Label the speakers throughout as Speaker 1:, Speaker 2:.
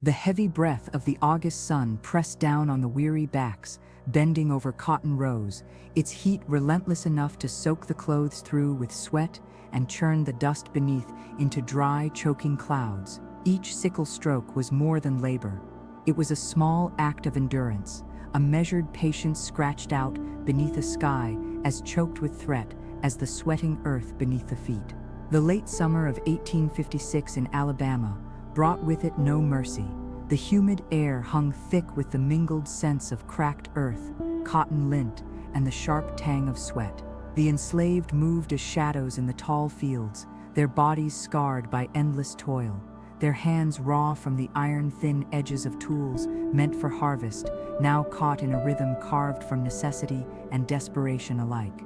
Speaker 1: The heavy breath of the August sun pressed down on the weary backs, bending over cotton rows, its heat relentless enough to soak the clothes through with sweat and churn the dust beneath into dry, choking clouds. Each sickle stroke was more than labor. It was a small act of endurance, a measured patience scratched out beneath a sky as choked with threat as the sweating earth beneath the feet. The late summer of 1856 in Alabama brought with it no mercy. The humid air hung thick with the mingled scents of cracked earth, cotton lint, and the sharp tang of sweat. The enslaved moved as shadows in the tall fields, their bodies scarred by endless toil, their hands raw from the iron-thin edges of tools meant for harvest, now caught in a rhythm carved from necessity and desperation alike.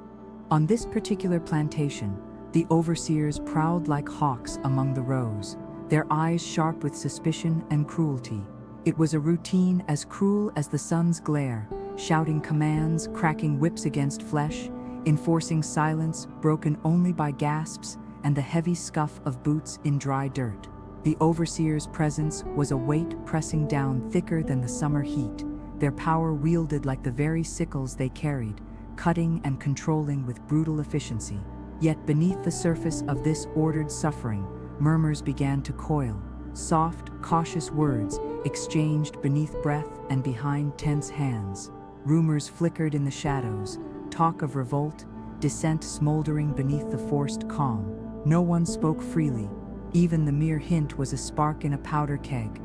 Speaker 1: On this particular plantation, the overseers prowled like hawks among the rows, their eyes sharp with suspicion and cruelty. It was a routine as cruel as the sun's glare, shouting commands, cracking whips against flesh, enforcing silence broken only by gasps and the heavy scuff of boots in dry dirt. The overseer's presence was a weight pressing down thicker than the summer heat, their power wielded like the very sickles they carried, cutting and controlling with brutal efficiency. Yet beneath the surface of this ordered suffering, murmurs began to coil, soft, cautious words exchanged beneath breath and behind tense hands. Rumors flickered in the shadows, talk of revolt, dissent smoldering beneath the forced calm. No one spoke freely. Even the mere hint was a spark in a powder keg.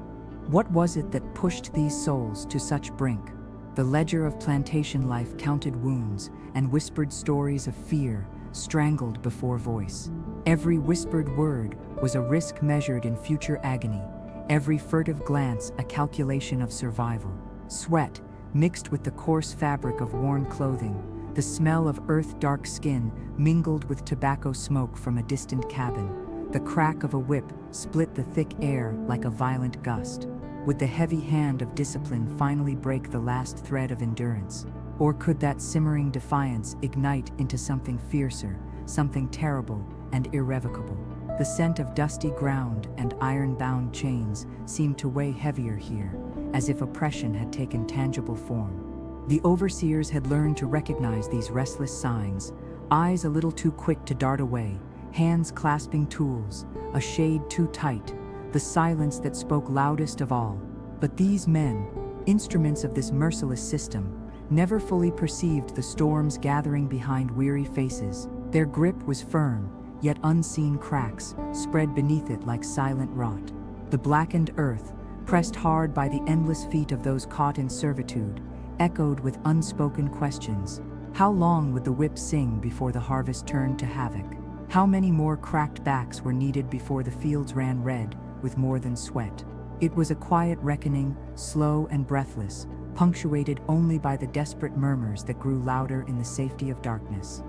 Speaker 1: What was it that pushed these souls to such brink? The ledger of plantation life counted wounds and whispered stories of fear, strangled before voice. Every whispered word was a risk measured in future agony, every furtive glance a calculation of survival. Sweat, mixed with the coarse fabric of worn clothing, the smell of earth-dark skin mingled with tobacco smoke from a distant cabin. The crack of a whip split the thick air like a violent gust. Would the heavy hand of discipline finally break the last thread of endurance? Or could that simmering defiance ignite into something fiercer, something terrible and irrevocable? The scent of dusty ground and iron-bound chains seemed to weigh heavier here, as if oppression had taken tangible form. The overseers had learned to recognize these restless signs, eyes a little too quick to dart away, hands clasping tools, a shade too tight, the silence that spoke loudest of all. But these men, instruments of this merciless system, never fully perceived the storms gathering behind weary faces. Their grip was firm, yet unseen cracks spread beneath it like silent rot. The blackened earth, pressed hard by the endless feet of those caught in servitude, echoed with unspoken questions. How long would the whip sing before the harvest turned to havoc? How many more cracked backs were needed before the fields ran red with more than sweat? It was a quiet reckoning, slow and breathless, punctuated only by the desperate murmurs that grew louder in the safety of darkness.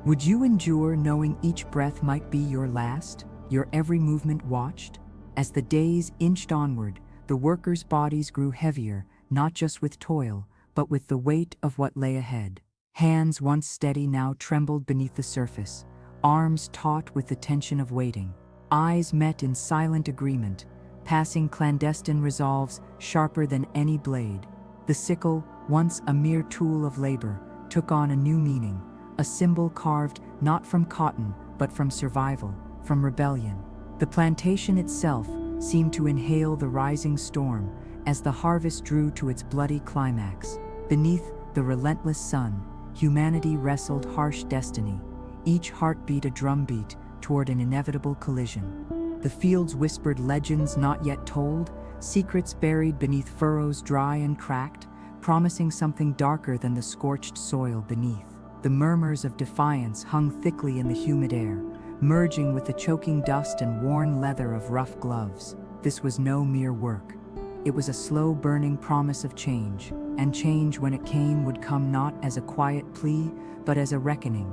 Speaker 1: Would you endure knowing each breath might be your last, your every movement watched? As the days inched onward, the workers' bodies grew heavier, not just with toil, but with the weight of what lay ahead. Hands once steady now trembled beneath the surface, arms taut with the tension of waiting. Eyes met in silent agreement, passing clandestine resolves sharper than any blade. The sickle, once a mere tool of labor, took on a new meaning, a symbol carved not from cotton, but from survival, from rebellion. The plantation itself seemed to inhale the rising storm as the harvest drew to its bloody climax. Beneath the relentless sun, humanity wrestled harsh destiny, each heartbeat a drumbeat toward an inevitable collision. The fields whispered legends not yet told, secrets buried beneath furrows dry and cracked, promising something darker than the scorched soil beneath. The murmurs of defiance hung thickly in the humid air, merging with the choking dust and worn leather of rough gloves. This was no mere work. It was a slow-burning promise of change, and change when it came would come not as a quiet plea, but as a reckoning.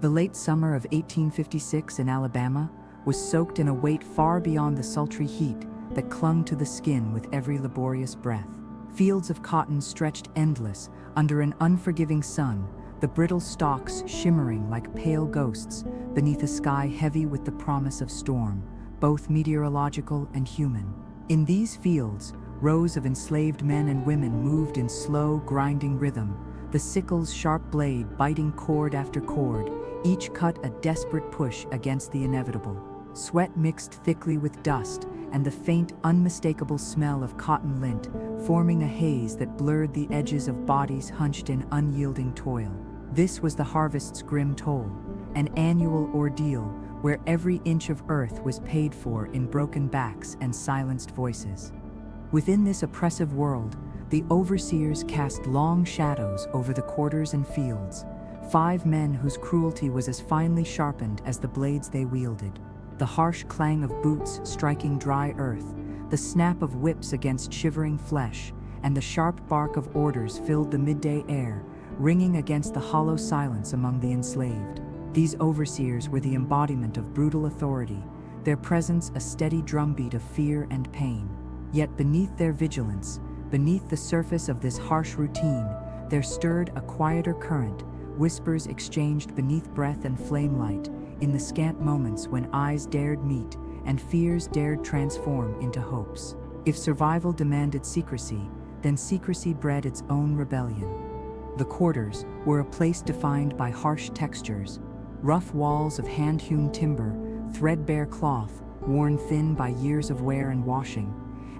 Speaker 1: The late summer of 1856 in Alabama was soaked in a weight far beyond the sultry heat that clung to the skin with every laborious breath. Fields of cotton stretched endless under an unforgiving sun, the brittle stalks shimmering like pale ghosts beneath a sky heavy with the promise of storm, both meteorological and human. In these fields, rows of enslaved men and women moved in slow, grinding rhythm, the sickle's sharp blade biting cord after cord, each cut a desperate push against the inevitable. Sweat mixed thickly with dust, and the faint, unmistakable smell of cotton lint, forming a haze that blurred the edges of bodies hunched in unyielding toil. This was the harvest's grim toll, an annual ordeal where every inch of earth was paid for in broken backs and silenced voices. Within this oppressive world, the overseers cast long shadows over the quarters and fields, 5 men whose cruelty was as finely sharpened as the blades they wielded. The harsh clang of boots striking dry earth, the snap of whips against shivering flesh, and the sharp bark of orders filled the midday air, ringing against the hollow silence among the enslaved. These overseers were the embodiment of brutal authority, their presence a steady drumbeat of fear and pain. Yet beneath their vigilance, beneath the surface of this harsh routine, there stirred a quieter current, whispers exchanged beneath breath and flame light, in the scant moments when eyes dared meet and fears dared transform into hopes. If survival demanded secrecy, then secrecy bred its own rebellion. The quarters were a place defined by harsh textures, rough walls of hand-hewn timber, threadbare cloth, worn thin by years of wear and washing,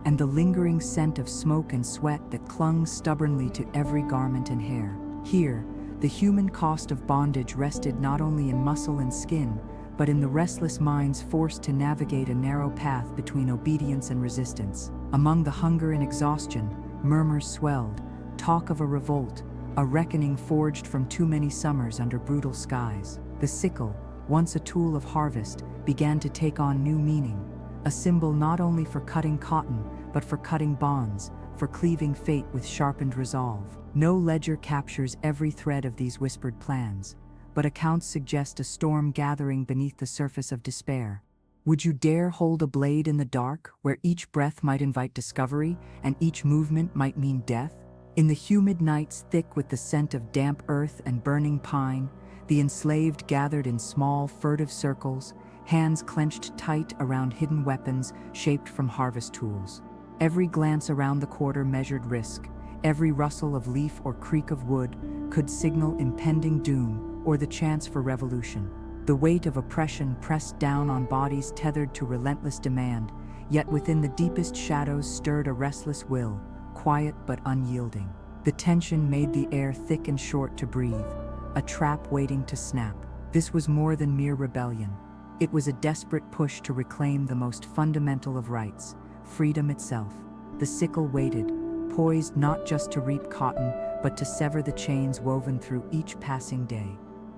Speaker 1: and the lingering scent of smoke and sweat that clung stubbornly to every garment and hair. Here, the human cost of bondage rested not only in muscle and skin, but in the restless minds forced to navigate a narrow path between obedience and resistance. Among the hunger and exhaustion, murmurs swelled, talk of a revolt, a reckoning forged from too many summers under brutal skies. The sickle, once a tool of harvest, began to take on new meaning, a symbol not only for cutting cotton, but for cutting bonds, for cleaving fate with sharpened resolve. No ledger captures every thread of these whispered plans, but accounts suggest a storm gathering beneath the surface of despair. Would you dare hold a blade in the dark, where each breath might invite discovery, and each movement might mean death? In the humid nights thick with the scent of damp earth and burning pine, the enslaved gathered in small, furtive circles, hands clenched tight around hidden weapons shaped from harvest tools. Every glance around the quarter measured risk. Every rustle of leaf or creak of wood could signal impending doom or the chance for revolution. The weight of oppression pressed down on bodies tethered to relentless demand, yet within the deepest shadows stirred a restless will, quiet but unyielding. The tension made the air thick and short to breathe, a trap waiting to snap. This was more than mere rebellion. It was a desperate push to reclaim the most fundamental of rights, freedom itself. The sickle waited, poised not just to reap cotton, but to sever the chains woven through each passing day.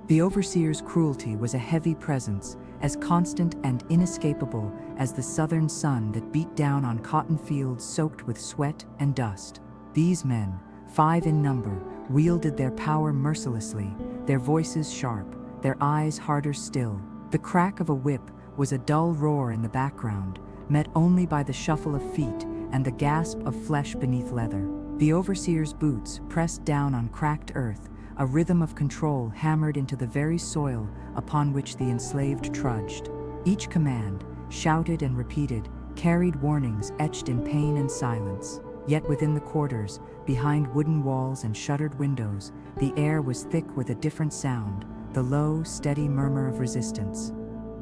Speaker 1: The overseer's cruelty was a heavy presence, as constant and inescapable as the southern sun that beat down on cotton fields soaked with sweat and dust. These men, 5 in number, wielded their power mercilessly, their voices sharp, their eyes harder still. The crack of a whip was a dull roar in the background, met only by the shuffle of feet and the gasp of flesh beneath leather. The overseer's boots pressed down on cracked earth, a rhythm of control hammered into the very soil upon which the enslaved trudged. Each command, shouted and repeated, carried warnings etched in pain and silence. Yet within the quarters, behind wooden walls and shuttered windows, the air was thick with a different sound, the low, steady murmur of resistance.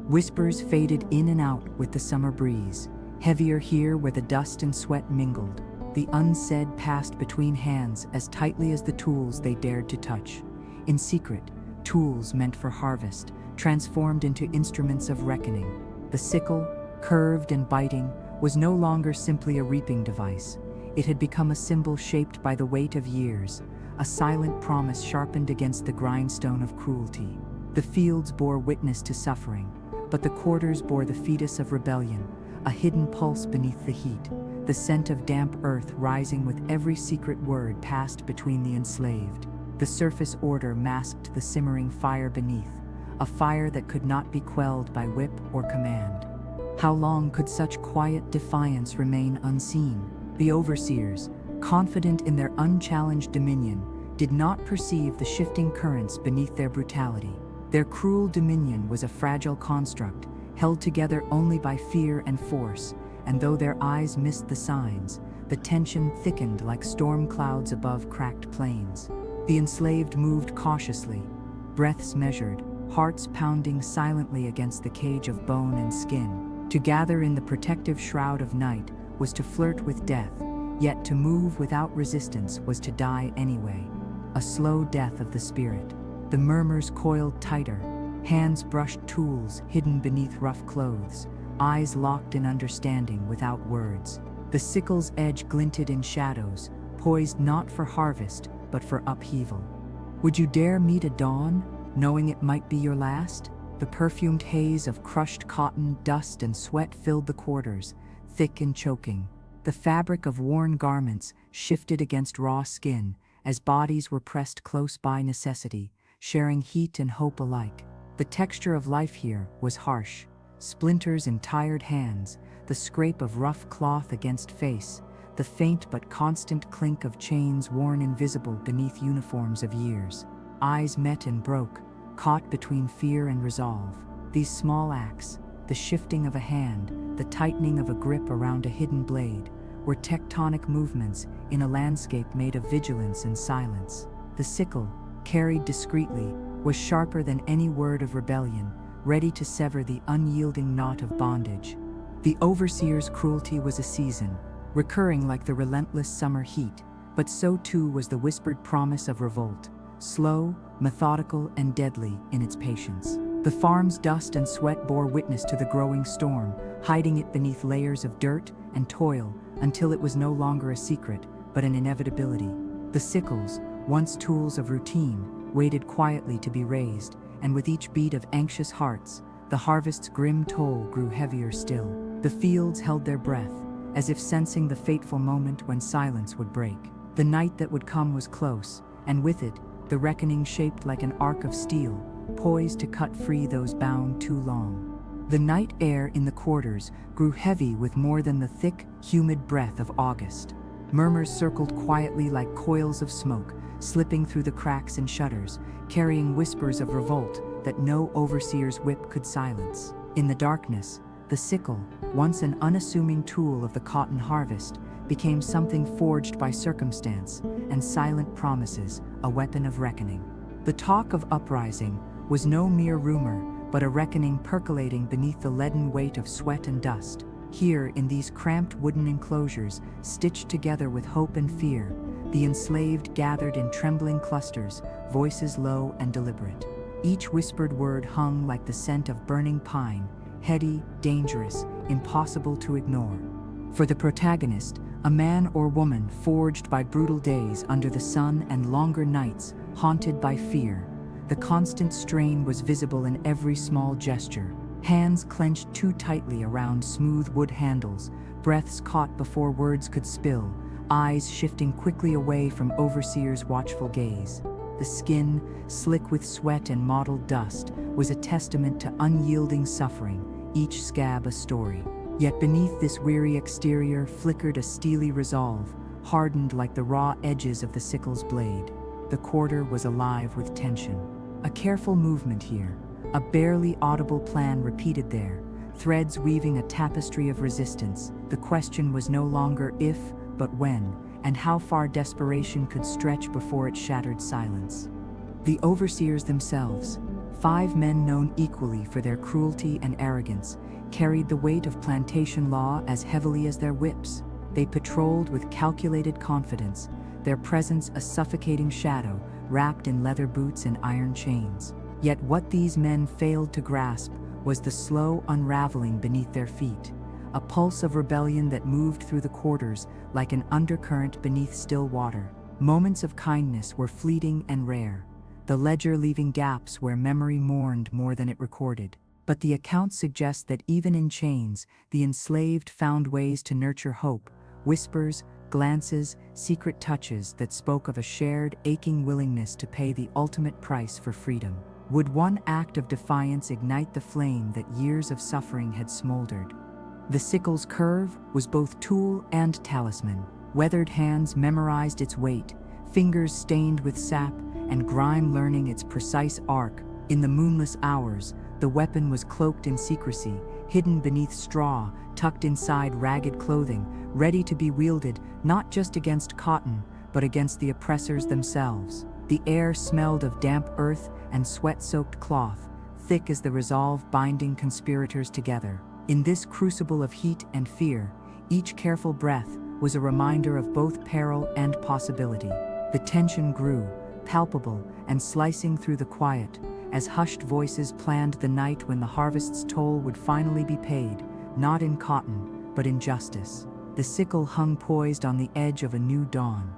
Speaker 1: Whispers faded in and out with the summer breeze, heavier here where the dust and sweat mingled. The unsaid passed between hands as tightly as the tools they dared to touch. In secret, tools meant for harvest, transformed into instruments of reckoning. The sickle, curved and biting, was no longer simply a reaping device. It had become a symbol shaped by the weight of years, a silent promise sharpened against the grindstone of cruelty. The fields bore witness to suffering, but the quarters bore the fetus of rebellion, a hidden pulse beneath the heat, the scent of damp earth rising with every secret word passed between the enslaved. The surface order masked the simmering fire beneath, a fire that could not be quelled by whip or command. How long could such quiet defiance remain unseen? The overseers, confident in their unchallenged dominion, did not perceive the shifting currents beneath their brutality. Their cruel dominion was a fragile construct, held together only by fear and force, and though their eyes missed the signs, the tension thickened like storm clouds above cracked plains. The enslaved moved cautiously, breaths measured, hearts pounding silently against the cage of bone and skin. To gather in the protective shroud of night was to flirt with death, yet to move without resistance was to die anyway. A slow death of the spirit. The murmurs coiled tighter, hands brushed tools hidden beneath rough clothes, eyes locked in understanding without words. The sickle's edge glinted in shadows, poised not for harvest, but for upheaval. Would you dare meet a dawn, knowing it might be your last? The perfumed haze of crushed cotton, dust, and sweat filled the quarters, thick and choking. The fabric of worn garments shifted against raw skin as bodies were pressed close by necessity, sharing heat and hope alike. The texture of life here was harsh. Splinters in tired hands, the scrape of rough cloth against face, the faint but constant clink of chains worn invisible beneath uniforms of years. Eyes met and broke, caught between fear and resolve. These small acts, the shifting of a hand, the tightening of a grip around a hidden blade, were tectonic movements in a landscape made of vigilance and silence. The sickle, carried discreetly, was sharper than any word of rebellion, ready to sever the unyielding knot of bondage. The overseer's cruelty was a season, recurring like the relentless summer heat, but so too was the whispered promise of revolt, slow, methodical, and deadly in its patience. The farm's dust and sweat bore witness to the growing storm, hiding it beneath layers of dirt and toil until it was no longer a secret, but an inevitability. The sickles, once tools of routine, waited quietly to be raised, and with each beat of anxious hearts, the harvest's grim toll grew heavier still. The fields held their breath, as if sensing the fateful moment when silence would break. The night that would come was close, and with it, the reckoning shaped like an arc of steel, poised to cut free those bound too long. The night air in the quarters grew heavy with more than the thick, humid breath of August. Murmurs circled quietly like coils of smoke, slipping through the cracks and shutters, carrying whispers of revolt that no overseer's whip could silence. In the darkness, the sickle, once an unassuming tool of the cotton harvest, became something forged by circumstance and silent promises, a weapon of reckoning. The talk of uprising was no mere rumor, but a reckoning percolating beneath the leaden weight of sweat and dust. Here, in these cramped wooden enclosures, stitched together with hope and fear, the enslaved gathered in trembling clusters, voices low and deliberate. Each whispered word hung like the scent of burning pine, heady, dangerous, impossible to ignore. For the protagonist, a man or woman forged by brutal days under the sun and longer nights, haunted by fear, the constant strain was visible in every small gesture. Hands clenched too tightly around smooth wood handles, breaths caught before words could spill, eyes shifting quickly away from overseer's watchful gaze. The skin, slick with sweat and mottled dust, was a testament to unyielding suffering, each scab a story. Yet beneath this weary exterior flickered a steely resolve, hardened like the raw edges of the sickle's blade. The quarter was alive with tension. A careful movement here, a barely audible plan repeated there, threads weaving a tapestry of resistance. The question was no longer if, but when, and how far desperation could stretch before it shattered silence. The overseers themselves, 5 men known equally for their cruelty and arrogance, carried the weight of plantation law as heavily as their whips. They patrolled with calculated confidence, their presence a suffocating shadow, wrapped in leather boots and iron chains. Yet what these men failed to grasp was the slow unraveling beneath their feet, a pulse of rebellion that moved through the quarters like an undercurrent beneath still water. Moments of kindness were fleeting and rare, the ledger leaving gaps where memory mourned more than it recorded. But the account suggests that even in chains, the enslaved found ways to nurture hope, whispers, glances, secret touches that spoke of a shared, aching willingness to pay the ultimate price for freedom. Would one act of defiance ignite the flame that years of suffering had smoldered? The sickle's curve was both tool and talisman. Weathered hands memorized its weight, fingers stained with sap, and grime learning its precise arc. In the moonless hours, the weapon was cloaked in secrecy, hidden beneath straw, tucked inside ragged clothing, ready to be wielded not just against cotton, but against the oppressors themselves. The air smelled of damp earth and sweat-soaked cloth, thick as the resolve binding conspirators together. In this crucible of heat and fear, each careful breath was a reminder of both peril and possibility. The tension grew, palpable and slicing through the quiet, as hushed voices planned the night when the harvest's toll would finally be paid, not in cotton, but in justice. The sickle hung poised on the edge of a new dawn.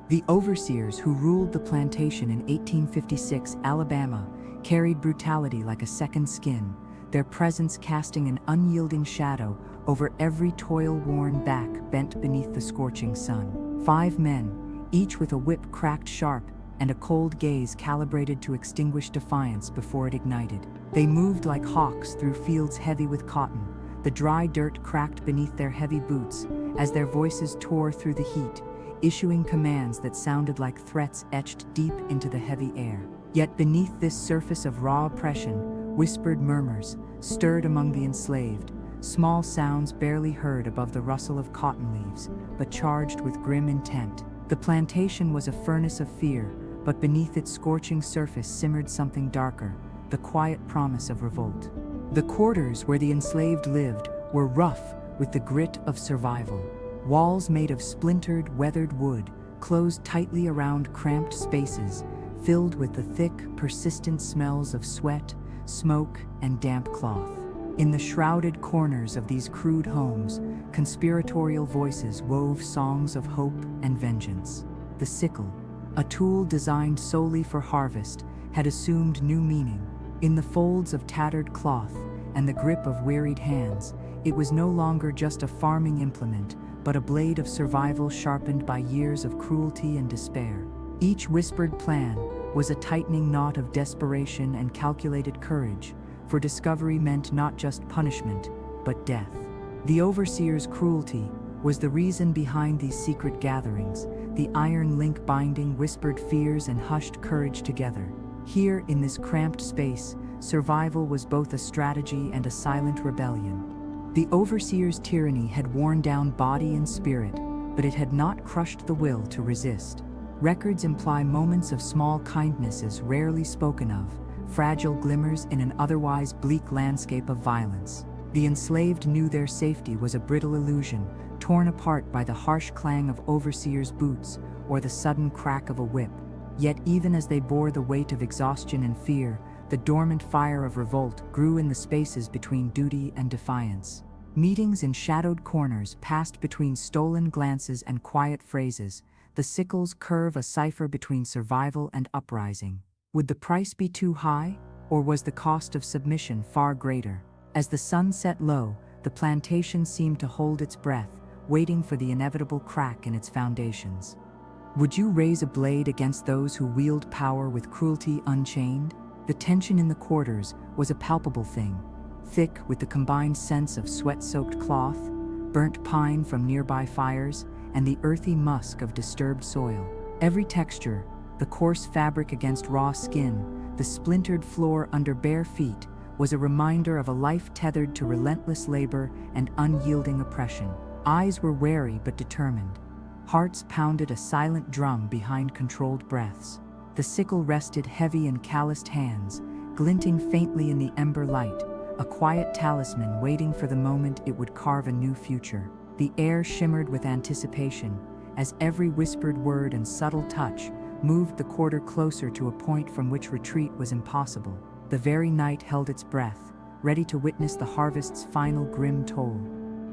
Speaker 1: The overseers who ruled the plantation in 1856 Alabama carried brutality like a second skin, their presence casting an unyielding shadow over every toil-worn back bent beneath the scorching sun. 5 men, each with a whip cracked sharp and a cold gaze calibrated to extinguish defiance before it ignited. They moved like hawks through fields heavy with cotton, the dry dirt cracked beneath their heavy boots as their voices tore through the heat, issuing commands that sounded like threats etched deep into the heavy air. Yet beneath this surface of raw oppression, whispered murmurs stirred among the enslaved, small sounds barely heard above the rustle of cotton leaves, but charged with grim intent. The plantation was a furnace of fear, but beneath its scorching surface simmered something darker, the quiet promise of revolt. The quarters where the enslaved lived were rough with the grit of survival. Walls made of splintered, weathered wood closed tightly around cramped spaces, filled with the thick, persistent smells of sweat, smoke, and damp cloth. In the shrouded corners of these crude homes, conspiratorial voices wove songs of hope and vengeance. The sickle, a tool designed solely for harvest, had assumed new meaning. In the folds of tattered cloth and the grip of wearied hands, it was no longer just a farming implement, but a blade of survival sharpened by years of cruelty and despair. Each whispered plan was a tightening knot of desperation and calculated courage, for discovery meant not just punishment, but death. The overseer's cruelty was the reason behind these secret gatherings, the iron link binding whispered fears and hushed courage together. Here, in this cramped space, survival was both a strategy and a silent rebellion. The overseer's tyranny had worn down body and spirit, but it had not crushed the will to resist. Records imply moments of small kindnesses rarely spoken of, fragile glimmers in an otherwise bleak landscape of violence. The enslaved knew their safety was a brittle illusion, torn apart by the harsh clang of overseers' boots or the sudden crack of a whip. Yet even as they bore the weight of exhaustion and fear, the dormant fire of revolt grew in the spaces between duty and defiance. Meetings in shadowed corners passed between stolen glances and quiet phrases, the sickles curve a cipher between survival and uprising. Would the price be too high, or was the cost of submission far greater? As the sun set low, the plantation seemed to hold its breath, waiting for the inevitable crack in its foundations. Would you raise a blade against those who wield power with cruelty unchained? The tension in the quarters was a palpable thing, thick with the combined sense of sweat-soaked cloth, burnt pine from nearby fires, and the earthy musk of disturbed soil. Every texture, the coarse fabric against raw skin, the splintered floor under bare feet, was a reminder of a life tethered to relentless labor and unyielding oppression. Eyes were wary but determined. Hearts pounded a silent drum behind controlled breaths. The sickle rested heavy in calloused hands, glinting faintly in the ember light, a quiet talisman waiting for the moment it would carve a new future. The air shimmered with anticipation, as every whispered word and subtle touch moved the quarter closer to a point from which retreat was impossible. The very night held its breath, ready to witness the harvest's final grim toll.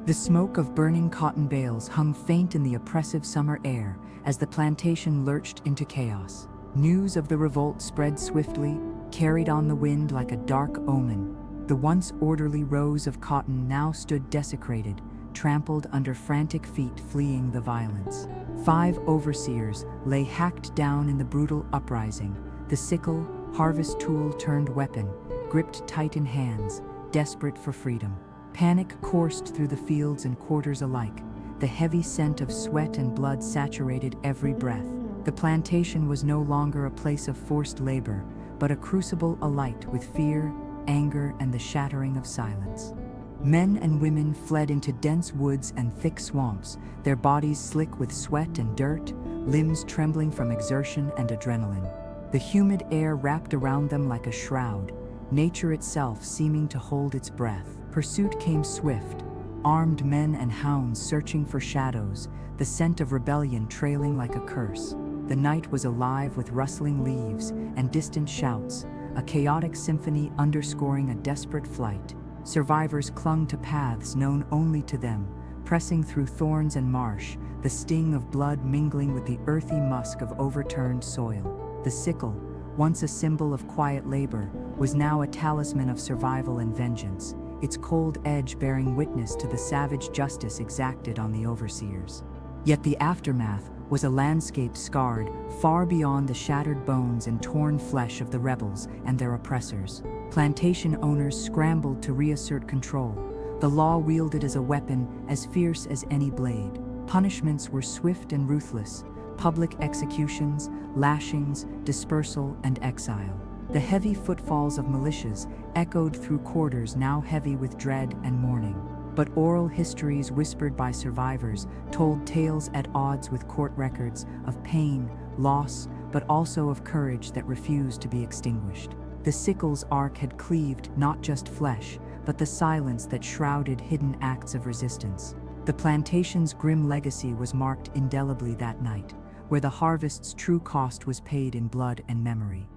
Speaker 1: The smoke of burning cotton bales hung faint in the oppressive summer air as the plantation lurched into chaos. News of the revolt spread swiftly, carried on the wind like a dark omen. The once orderly rows of cotton now stood desecrated, trampled under frantic feet fleeing the violence. 5 overseers lay hacked down in the brutal uprising, the sickle, harvest tool turned weapon, gripped tight in hands, desperate for freedom. Panic coursed through the fields and quarters alike. The heavy scent of sweat and blood saturated every breath. The plantation was no longer a place of forced labor, but a crucible alight with fear, anger, and the shattering of silence. Men and women fled into dense woods and thick swamps, their bodies slick with sweat and dirt, limbs trembling from exertion and adrenaline. The humid air wrapped around them like a shroud, nature itself seeming to hold its breath. Pursuit came swift, armed men and hounds searching for shadows, the scent of rebellion trailing like a curse. The night was alive with rustling leaves and distant shouts, a chaotic symphony underscoring a desperate flight. Survivors clung to paths known only to them, pressing through thorns and marsh, the sting of blood mingling with the earthy musk of overturned soil. The sickle, once a symbol of quiet labor, was now a talisman of survival and vengeance, its cold edge bearing witness to the savage justice exacted on the overseers. Yet the aftermath was a landscape scarred far beyond the shattered bones and torn flesh of the rebels and their oppressors. Plantation owners scrambled to reassert control, the law wielded as a weapon as fierce as any blade. Punishments were swift and ruthless, public executions, lashings, dispersal, and exile. The heavy footfalls of militias echoed through quarters now heavy with dread and mourning. But oral histories whispered by survivors told tales at odds with court records of pain, loss, but also of courage that refused to be extinguished. The sickle's arc had cleaved not just flesh, but the silence that shrouded hidden acts of resistance. The plantation's grim legacy was marked indelibly that night, where the harvest's true cost was paid in blood and memory.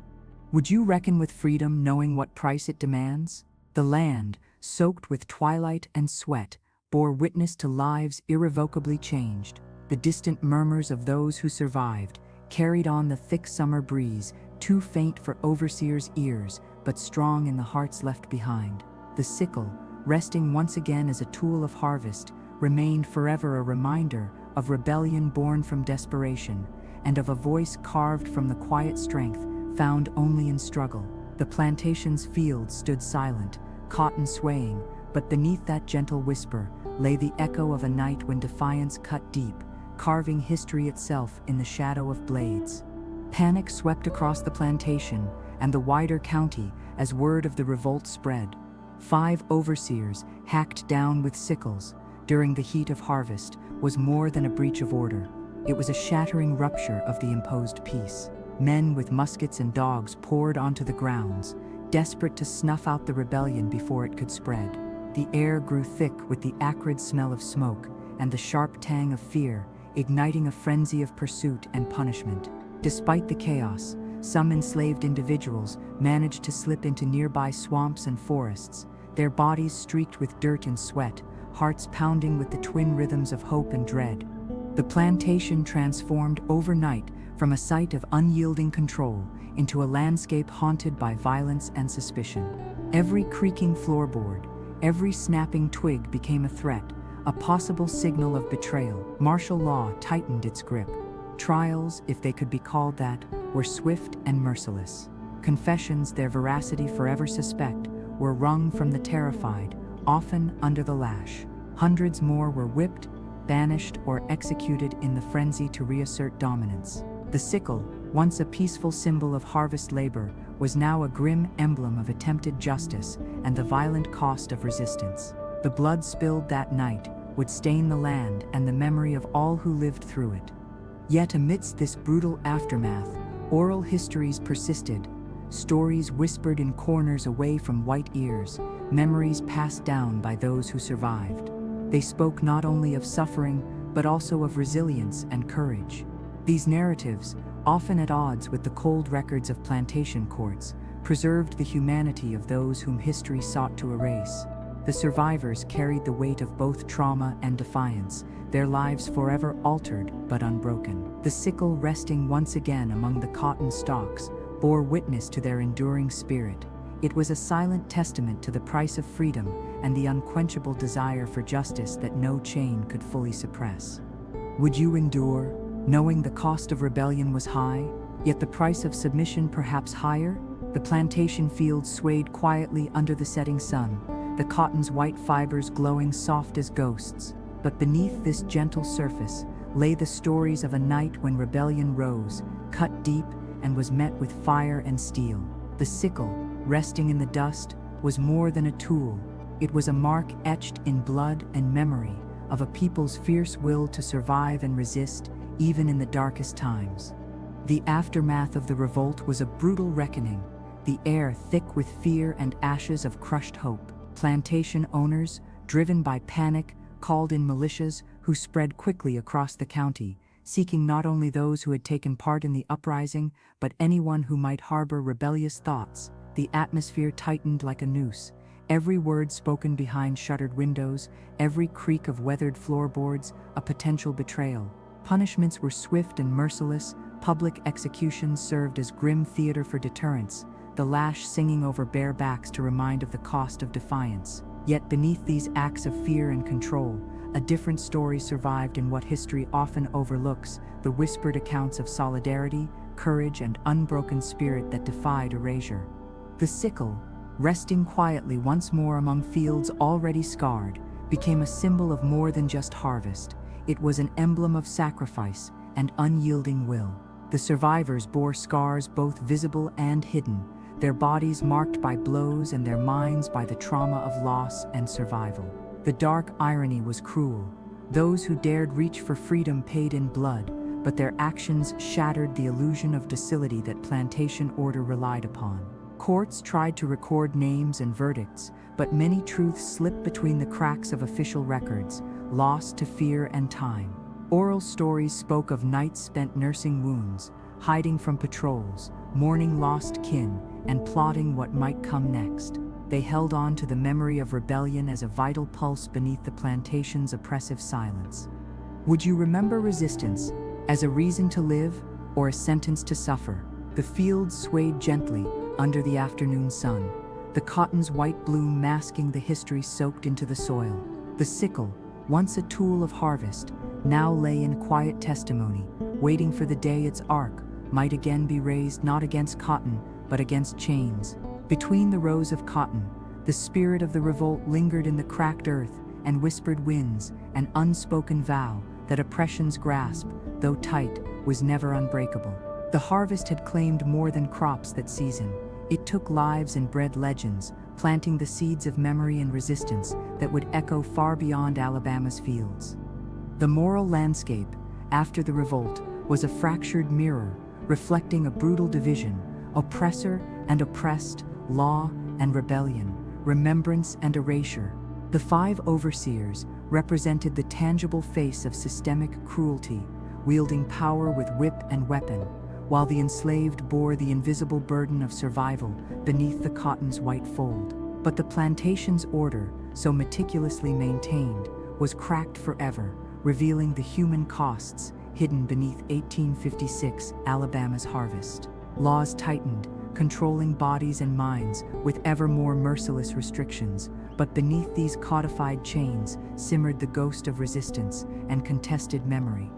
Speaker 1: Would you reckon with freedom knowing what price it demands? The land, soaked with twilight and sweat, bore witness to lives irrevocably changed. The distant murmurs of those who survived carried on the thick summer breeze, too faint for overseers' ears, but strong in the hearts left behind. The sickle, resting once again as a tool of harvest, remained forever a reminder of rebellion born from desperation, and of a voice carved from the quiet strength found only in struggle. The plantation's fields stood silent, cotton swaying, but beneath that gentle whisper lay the echo of a night when defiance cut deep, carving history itself in the shadow of blades. Panic swept across the plantation and the wider county as word of the revolt spread. 5 overseers, hacked down with sickles during the heat of harvest, was more than a breach of order. It was a shattering rupture of the imposed peace. Men with muskets and dogs poured onto the grounds, desperate to snuff out the rebellion before it could spread. The air grew thick with the acrid smell of smoke and the sharp tang of fear, igniting a frenzy of pursuit and punishment. Despite the chaos, some enslaved individuals managed to slip into nearby swamps and forests, their bodies streaked with dirt and sweat, hearts pounding with the twin rhythms of hope and dread. The plantation transformed overnight from a site of unyielding control into a landscape haunted by violence and suspicion. Every creaking floorboard, every snapping twig became a threat, a possible signal of betrayal. Martial law tightened its grip. Trials, if they could be called that, were swift and merciless. Confessions, their veracity forever suspect, were wrung from the terrified, often under the lash. Hundreds more were whipped, banished, or executed in the frenzy to reassert dominance. The sickle, once a peaceful symbol of harvest labor, was now a grim emblem of attempted justice and the violent cost of resistance. The blood spilled that night would stain the land and the memory of all who lived through it. Yet amidst this brutal aftermath, oral histories persisted, stories whispered in corners away from white ears, memories passed down by those who survived. They spoke not only of suffering, but also of resilience and courage. These narratives, often at odds with the cold records of plantation courts, preserved the humanity of those whom history sought to erase. The survivors carried the weight of both trauma and defiance, their lives forever altered but unbroken. The sickle, resting once again among the cotton stalks, bore witness to their enduring spirit. It was a silent testament to the price of freedom and the unquenchable desire for justice that no chain could fully suppress. Would you endure, knowing the cost of rebellion was high, yet the price of submission perhaps higher? The plantation fields swayed quietly under the setting sun, the cotton's white fibers glowing soft as ghosts. But beneath this gentle surface lay the stories of a night when rebellion rose, cut deep, and was met with fire and steel. The sickle, resting in the dust, was more than a tool. It was a mark etched in blood and memory of a people's fierce will to survive and resist, even in the darkest times. The aftermath of the revolt was a brutal reckoning, the air thick with fear and ashes of crushed hope. Plantation owners, driven by panic, called in militias who spread quickly across the county, seeking not only those who had taken part in the uprising, but anyone who might harbor rebellious thoughts. The atmosphere tightened like a noose, every word spoken behind shuttered windows, every creak of weathered floorboards, a potential betrayal. Punishments were swift and merciless, public executions served as grim theater for deterrence, the lash singing over bare backs to remind of the cost of defiance. Yet beneath these acts of fear and control, a different story survived in what history often overlooks, the whispered accounts of solidarity, courage, and unbroken spirit that defied erasure. The sickle, resting quietly once more among fields already scarred, became a symbol of more than just harvest. It was an emblem of sacrifice and unyielding will. The survivors bore scars both visible and hidden, their bodies marked by blows and their minds by the trauma of loss and survival. The dark irony was cruel. Those who dared reach for freedom paid in blood, but their actions shattered the illusion of docility that plantation order relied upon. Courts tried to record names and verdicts, but many truths slipped between the cracks of official records, lost to fear and time. Oral stories spoke of nights spent nursing wounds, hiding from patrols, mourning lost kin, and plotting what might come next. They held on to the memory of rebellion as a vital pulse beneath the plantation's oppressive silence. Would you remember resistance as a reason to live or a sentence to suffer? The fields swayed gently under the afternoon sun, the cotton's white bloom masking the history soaked into the soil. The sickle, once a tool of harvest, now lay in quiet testimony, waiting for the day its arc might again be raised not against cotton, but against chains. Between the rows of cotton, the spirit of the revolt lingered in the cracked earth and whispered winds, an unspoken vow that oppression's grasp, though tight, was never unbreakable. The harvest had claimed more than crops that season. It took lives and bred legends, planting the seeds of memory and resistance that would echo far beyond Alabama's fields. The moral landscape, after the revolt, was a fractured mirror, reflecting a brutal division, oppressor and oppressed, law and rebellion, remembrance and erasure. The 5 overseers represented the tangible face of systemic cruelty, wielding power with whip and weapon, while the enslaved bore the invisible burden of survival beneath the cotton's white fold. But the plantation's order, so meticulously maintained, was cracked forever, revealing the human costs hidden beneath 1856 Alabama's harvest. Laws tightened, controlling bodies and minds with ever more merciless restrictions, but beneath these codified chains simmered the ghost of resistance and contested memory.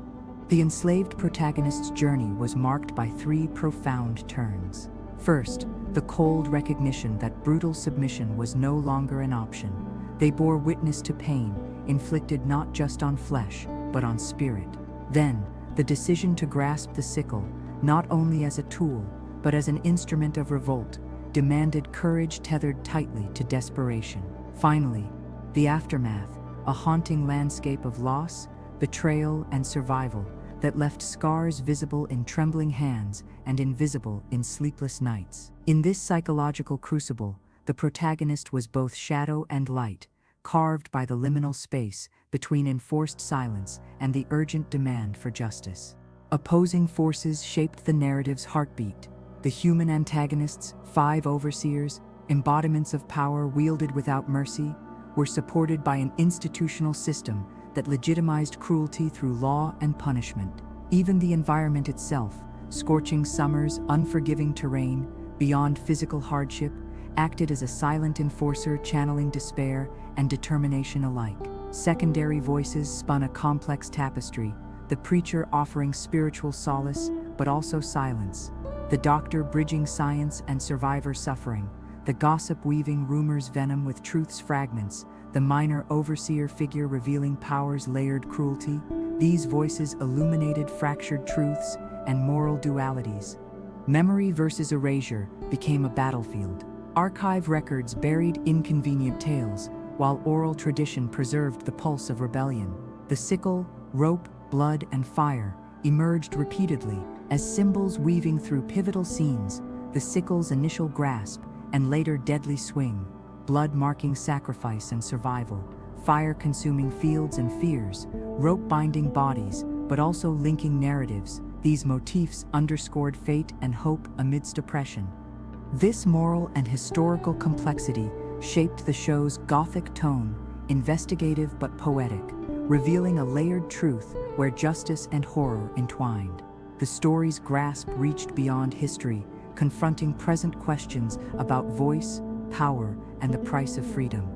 Speaker 1: The enslaved protagonist's journey was marked by 3 profound turns. First, the cold recognition that brutal submission was no longer an option. They bore witness to pain, inflicted not just on flesh, but on spirit. Then, the decision to grasp the sickle, not only as a tool, but as an instrument of revolt, demanded courage tethered tightly to desperation. Finally, the aftermath, a haunting landscape of loss, betrayal, and survival that left scars visible in trembling hands and invisible in sleepless nights. In this psychological crucible, the protagonist was both shadow and light, carved by the liminal space between enforced silence and the urgent demand for justice. Opposing forces shaped the narrative's heartbeat. The human antagonists, 5 overseers, embodiments of power wielded without mercy, were supported by an institutional system that legitimized cruelty through law and punishment. Even the environment itself, scorching summers, unforgiving terrain, beyond physical hardship, acted as a silent enforcer channeling despair and determination alike. Secondary voices spun a complex tapestry, the preacher offering spiritual solace, but also silence, the doctor bridging science and survivor suffering, the gossip weaving rumors' venom with truth's fragments, the minor overseer figure revealing power's layered cruelty. These voices illuminated fractured truths and moral dualities. Memory versus erasure became a battlefield. Archive records buried inconvenient tales, while oral tradition preserved the pulse of rebellion. The sickle, rope, blood, and fire emerged repeatedly as symbols weaving through pivotal scenes, the sickle's initial grasp and later deadly swing, blood marking sacrifice and survival, fire consuming fields and fears, rope binding bodies, but also linking narratives. These motifs underscored fate and hope amidst oppression. This moral and historical complexity shaped the show's Gothic tone, investigative but poetic, revealing a layered truth where justice and horror entwined. The story's grasp reached beyond history, confronting present questions about voice, power, and the price of freedom.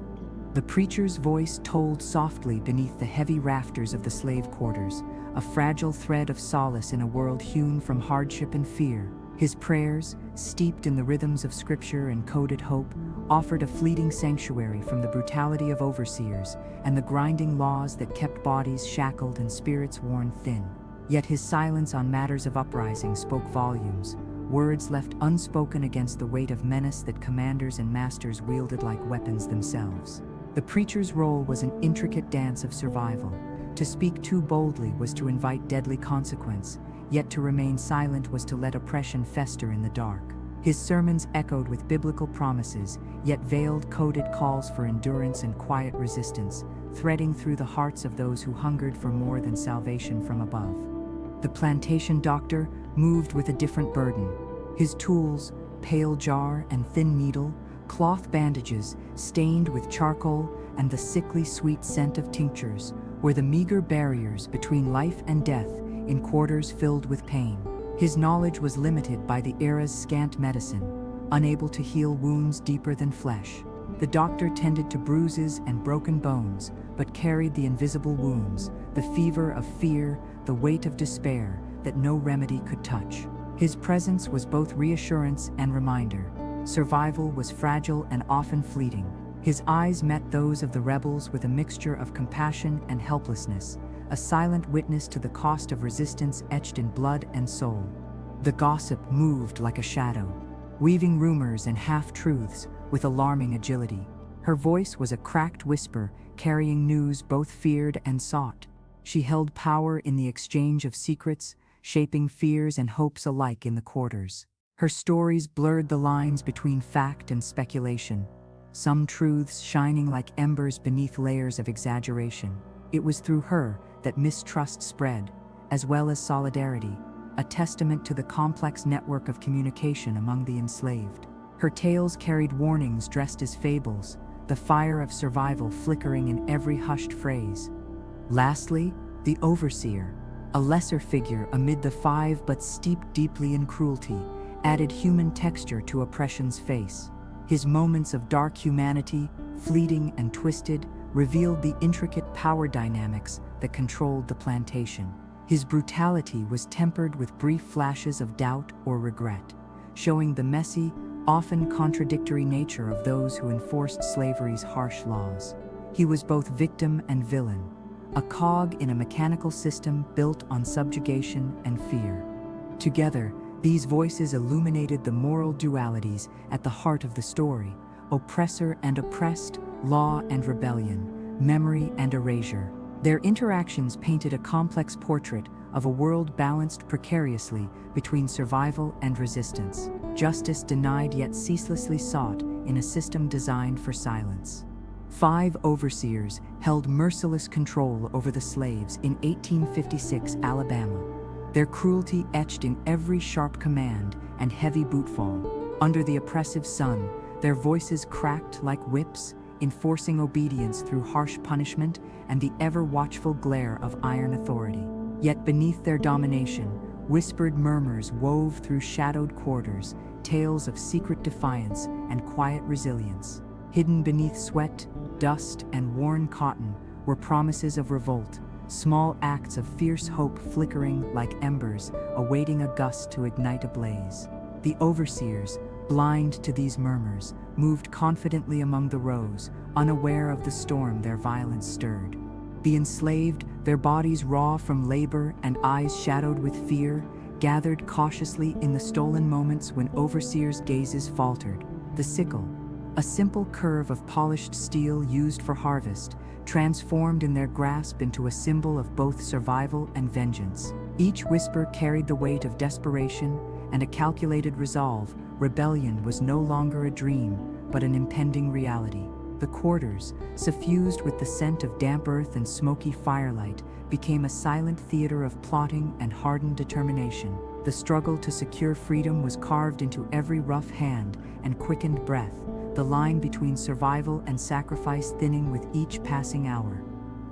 Speaker 1: The preacher's voice tolled softly beneath the heavy rafters of the slave quarters, a fragile thread of solace in a world hewn from hardship and fear. His prayers, steeped in the rhythms of scripture and coded hope, offered a fleeting sanctuary from the brutality of overseers and the grinding laws that kept bodies shackled and spirits worn thin. Yet his silence on matters of uprising spoke volumes, words left unspoken against the weight of menace that commanders and masters wielded like weapons themselves. The preacher's role was an intricate dance of survival. To speak too boldly was to invite deadly consequence, yet to remain silent was to let oppression fester in the dark. His sermons echoed with biblical promises, yet veiled coded calls for endurance and quiet resistance, threading through the hearts of those who hungered for more than salvation from above. The plantation doctor moved with a different burden. His tools, pale jar and thin needle, cloth bandages stained with charcoal, and the sickly sweet scent of tinctures were the meager barriers between life and death in quarters filled with pain. His knowledge was limited by the era's scant medicine, unable to heal wounds deeper than flesh. The doctor tended to bruises and broken bones, but carried the invisible wounds, the fever of fear, the weight of despair that no remedy could touch. His presence was both reassurance and reminder. Survival was fragile and often fleeting. His eyes met those of the rebels with a mixture of compassion and helplessness, a silent witness to the cost of resistance etched in blood and soul. The gossip moved like a shadow, weaving rumors and half-truths with alarming agility. Her voice was a cracked whisper, carrying news both feared and sought. She held power in the exchange of secrets, shaping fears and hopes alike in the quarters. Her stories blurred the lines between fact and speculation, some truths shining like embers beneath layers of exaggeration. It was through her that mistrust spread, as well as solidarity, a testament to the complex network of communication among the enslaved. Her tales carried warnings dressed as fables, the fire of survival flickering in every hushed phrase. Lastly, the overseer, a lesser figure amid the five but steeped deeply in cruelty, added human texture to oppression's face. His moments of dark humanity, fleeting and twisted, revealed the intricate power dynamics that controlled the plantation. His brutality was tempered with brief flashes of doubt or regret, showing the messy, often contradictory nature of those who enforced slavery's harsh laws. He was both victim and villain, a cog in a mechanical system built on subjugation and fear. Together, these voices illuminated the moral dualities at the heart of the story: oppressor and oppressed, law and rebellion, memory and erasure. Their interactions painted a complex portrait of a world balanced precariously between survival and resistance, justice denied yet ceaselessly sought in a system designed for silence. 5 overseers held merciless control over the slaves in 1856 Alabama, their cruelty etched in every sharp command and heavy bootfall. Under the oppressive sun, their voices cracked like whips, enforcing obedience through harsh punishment and the ever-watchful glare of iron authority. Yet beneath their domination, whispered murmurs wove through shadowed quarters, tales of secret defiance and quiet resilience. Hidden beneath sweat, dust, and worn cotton were promises of revolt, small acts of fierce hope flickering like embers, awaiting a gust to ignite a blaze. The overseers, blind to these murmurs, moved confidently among the rows, unaware of the storm their violence stirred. The enslaved, their bodies raw from labor and eyes shadowed with fear, gathered cautiously in the stolen moments when overseers' gazes faltered. The sickle, a simple curve of polished steel used for harvest, transformed in their grasp into a symbol of both survival and vengeance. Each whisper carried the weight of desperation and a calculated resolve. Rebellion was no longer a dream, but an impending reality. The quarters, suffused with the scent of damp earth and smoky firelight, became a silent theater of plotting and hardened determination. The struggle to secure freedom was carved into every rough hand and quickened breath, the line between survival and sacrifice thinning with each passing hour.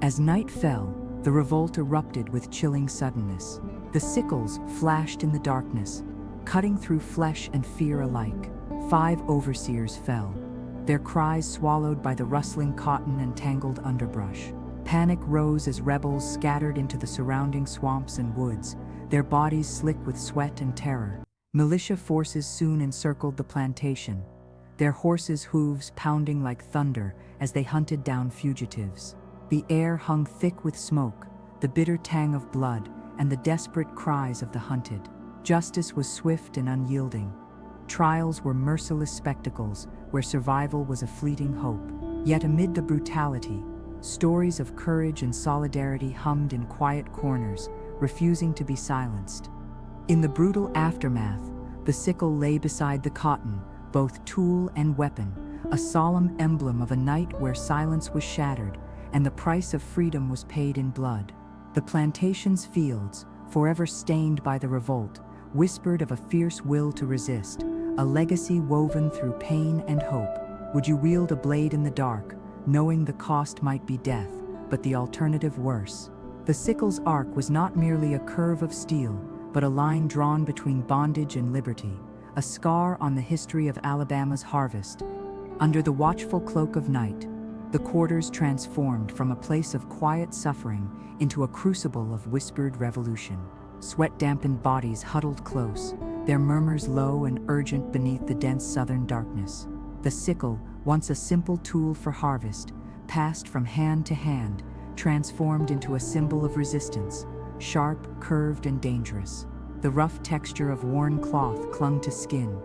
Speaker 1: As night fell, the revolt erupted with chilling suddenness. The sickles flashed in the darkness, cutting through flesh and fear alike. 5 overseers fell, their cries swallowed by the rustling cotton and tangled underbrush. Panic rose as rebels scattered into the surrounding swamps and woods, their bodies slick with sweat and terror. Militia forces soon encircled the plantation, their horses' hooves pounding like thunder as they hunted down fugitives. The air hung thick with smoke, the bitter tang of blood, and the desperate cries of the hunted. Justice was swift and unyielding. Trials were merciless spectacles where survival was a fleeting hope. Yet amid the brutality, stories of courage and solidarity hummed in quiet corners, refusing to be silenced. In the brutal aftermath, the sickle lay beside the cotton, both tool and weapon, a solemn emblem of a night where silence was shattered and the price of freedom was paid in blood. The plantation's fields, forever stained by the revolt, whispered of a fierce will to resist, a legacy woven through pain and hope. Would you wield a blade in the dark, knowing the cost might be death, but the alternative worse? The sickle's arc was not merely a curve of steel, but a line drawn between bondage and liberty, a scar on the history of Alabama's harvest. Under the watchful cloak of night, the quarters transformed from a place of quiet suffering into a crucible of whispered revolution. Sweat-dampened bodies huddled close, their murmurs low and urgent beneath the dense southern darkness. The sickle, once a simple tool for harvest, passed from hand to hand, transformed into a symbol of resistance, sharp, curved, and dangerous. The rough texture of worn cloth clung to skin,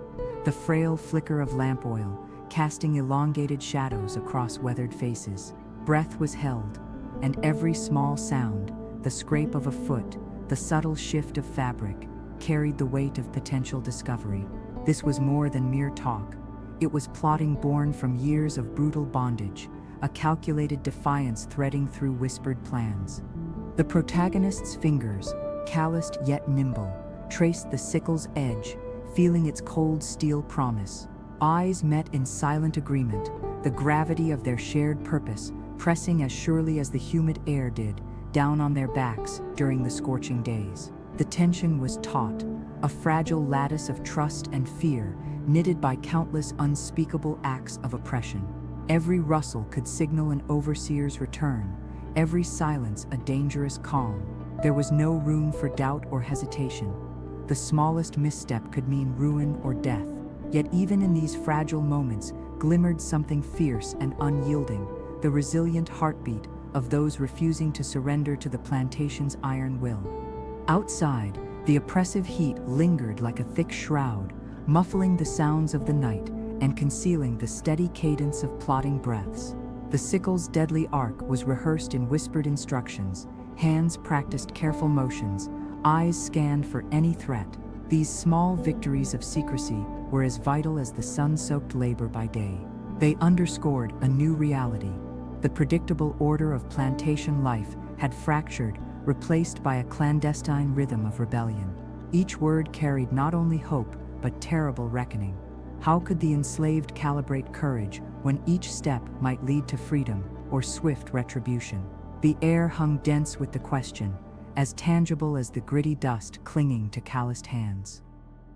Speaker 1: the frail flicker of lamp oil casting elongated shadows across weathered faces. Breath was held, and every small sound, the scrape of a foot, the subtle shift of fabric, carried the weight of potential discovery. This was more than mere talk. It was plotting born from years of brutal bondage, a calculated defiance threading through whispered plans. The protagonist's fingers, calloused yet nimble, traced the sickle's edge, feeling its cold steel promise. Eyes met in silent agreement, the gravity of their shared purpose pressing as surely as the humid air did down on their backs during the scorching days. The tension was taut, a fragile lattice of trust and fear, knitted by countless unspeakable acts of oppression. Every rustle could signal an overseer's return, every silence a dangerous calm. There was no room for doubt or hesitation. The smallest misstep could mean ruin or death. Yet even in these fragile moments glimmered something fierce and unyielding, the resilient heartbeat of those refusing to surrender to the plantation's iron will. Outside, the oppressive heat lingered like a thick shroud, muffling the sounds of the night and concealing the steady cadence of plodding breaths. The sickle's deadly arc was rehearsed in whispered instructions, hands practiced careful motions, eyes scanned for any threat. These small victories of secrecy were as vital as the sun-soaked labor by day. They underscored a new reality. The predictable order of plantation life had fractured, replaced by a clandestine rhythm of rebellion. Each word carried not only hope, but terrible reckoning. How could the enslaved calibrate courage when each step might lead to freedom or swift retribution? The air hung dense with the question, as tangible as the gritty dust clinging to calloused hands.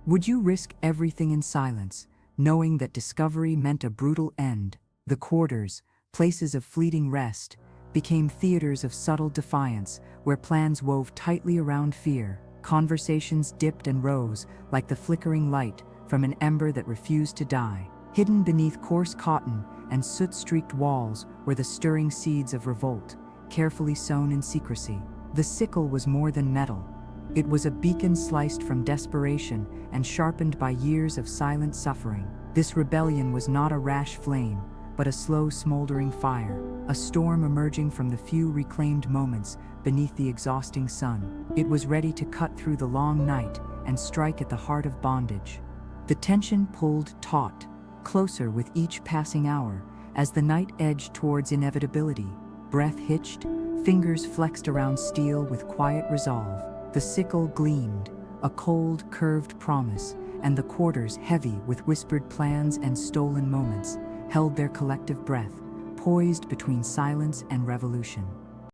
Speaker 1: Would you risk everything in silence, knowing that discovery meant a brutal end? The quarters, places of fleeting rest, became theaters of subtle defiance, where plans wove tightly around fear. Conversations dipped and rose like the flickering light from an ember that refused to die. Hidden beneath coarse cotton and soot-streaked walls were the stirring seeds of revolt, carefully sown in secrecy. The sickle was more than metal. It was a beacon sliced from desperation and sharpened by years of silent suffering. This rebellion was not a rash flame, but a slow smoldering fire, a storm emerging from the few reclaimed moments beneath the exhausting sun. It was ready to cut through the long night and strike at the heart of bondage. The tension pulled taut, closer with each passing hour, as the night edged towards inevitability. Breath hitched, fingers flexed around steel with quiet resolve. The sickle gleamed, a cold, curved promise, and the quarters, heavy with whispered plans and stolen moments, held their collective breath, poised between silence and revolution.